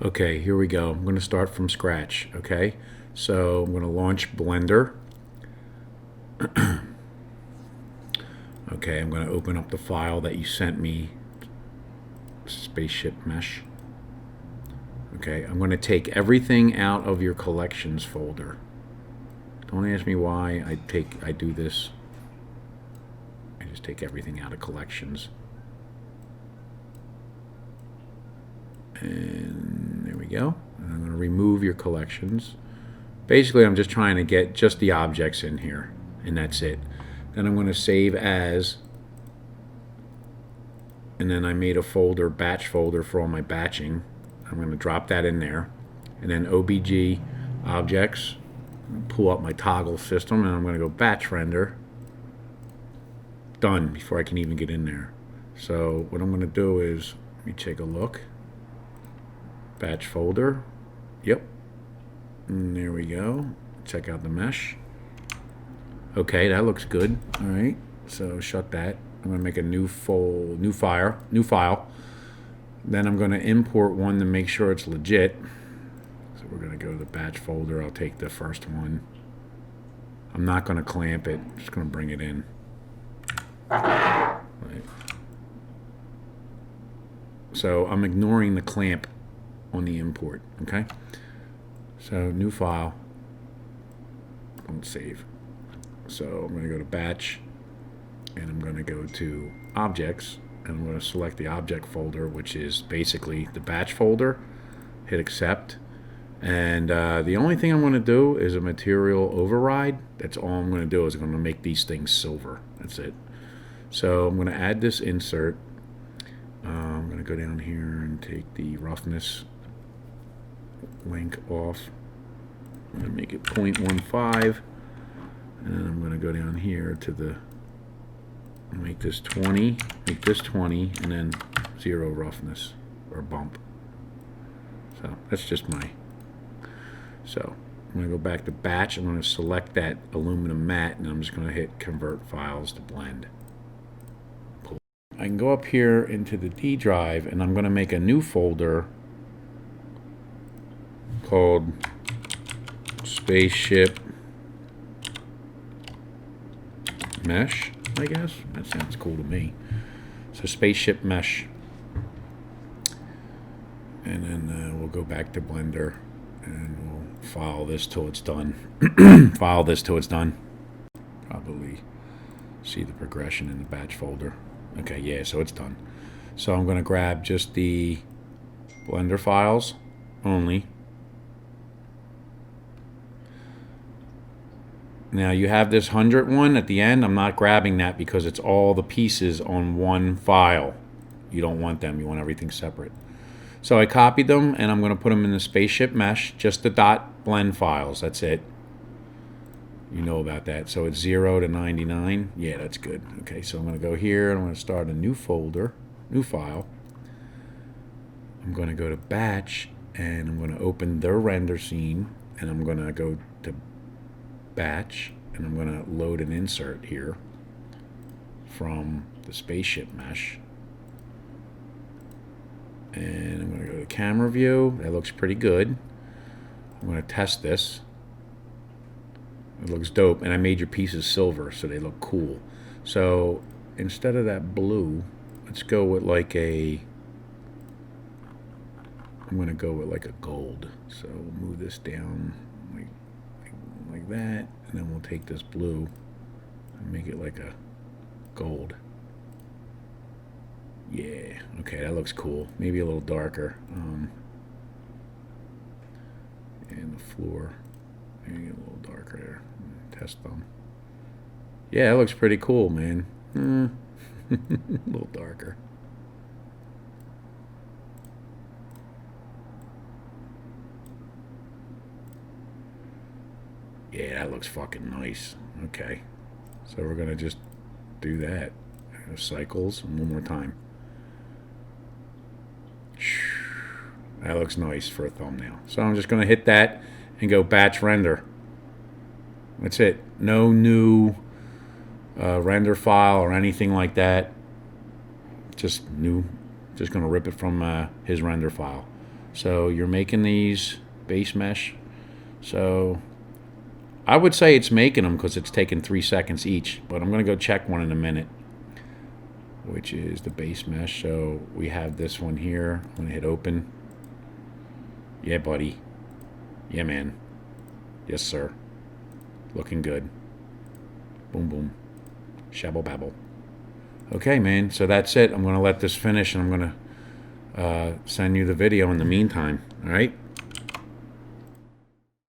Okay, here we go. I'm going to start from scratch, okay? So I'm going to launch Blender. Okay, I'm going to open up the file that you sent me, Spaceship Mesh. Okay, I'm going to take everything out of your collections folder. Don't ask me why I do this. I just take everything out of collections. And there we go. And I'm going to remove your collections. Basically, I'm just trying to get just the objects in here, and that's it. Then I'm going to save as, and then I made a folder, batch folder for all my batching. I'm going to drop that in there, and then OBG objects, pull up my toggle system, and I'm going to go batch render. Done before I can even get in there. So what I'm going to do is, let me take a look. Batch folder. Yep. And there we go. Check out the mesh. Okay, that looks good. All right. So shut that. I'm going to make a new file. Then I'm going to import one to make sure it's legit. So we're going to go to the batch folder. I'll take the first one. I'm not going to clamp it. I'm just going to bring it in. Right. So I'm ignoring the clamp on the import. Okay. So new file. Don't save. So I'm going to go to batch, and I'm going to go to objects, and I'm going to select the object folder, which is basically the batch folder. Hit accept, and the only thing I'm going to do is a material override. That's all I'm going to do is I'm going to make these things silver. That's it. So I'm going to add this insert. I'm going to go down here and take the roughness link off. I'm going to make it 0.15. And then I'm going to go down here to the, make this 20, make this 20, and then 0 roughness or bump. So that's just my, so I'm going to go back to batch. I'm going to select that aluminum matte, and I'm just going to hit convert files to blend. I can go up here into the D drive, and I'm going to make a new folder called Spaceship Mesh, I guess. That sounds cool to me. So Spaceship Mesh. And then we'll go back to Blender, and we'll file this till it's done. File this till it's done. Probably see the progression in the batch folder. Okay, yeah, so it's done. So I'm going to grab just the Blender files only. Now you have this 100 one at the end. I'm not grabbing that because it's all the pieces on one file. You don't want them. You want everything separate. So I copied them, and I'm going to put them in the Spaceship Mesh, just the .blend files. That's it. You know about that. So it's 0 to 99. Yeah, that's good. Okay, so I'm going to go here, and I'm going to start a new folder, new file. I'm going to go to batch, and I'm going to open the render scene, and I'm going to go to batch, and I'm going to load an insert here from the Spaceship Mesh. And I'm going to go to camera view. That looks pretty good. I'm going to test this. It looks dope, and I made your pieces silver, so they look cool. So instead of that blue, let's go with like a, I'm going to go with like a gold. So we'll move this down like that, and then we'll take this blue and make it like a gold. Yeah, okay, that looks cool. Maybe a little darker. And the floor, maybe a little darker there. Test them. Yeah, that looks pretty cool, man. A little darker. Yeah, that looks fucking nice. Okay, so we're gonna just do that. Cycles, and one more time. That looks nice for a thumbnail. So I'm just gonna hit that and go batch render. That's it. No new render file or anything like that. Just new. Just gonna rip it from his render file. So you're making these base mesh. So I would say it's making them because it's taking 3 seconds each, but I'm going to go check one in a minute, which is the base mesh. So we have this one here. I'm going to hit open. Yeah, buddy. Yeah, man. Yes, sir. Looking good. Boom, boom. Shabble babble. Okay, man. So that's it. I'm going to let this finish, and I'm going to send you the video in the meantime. All right?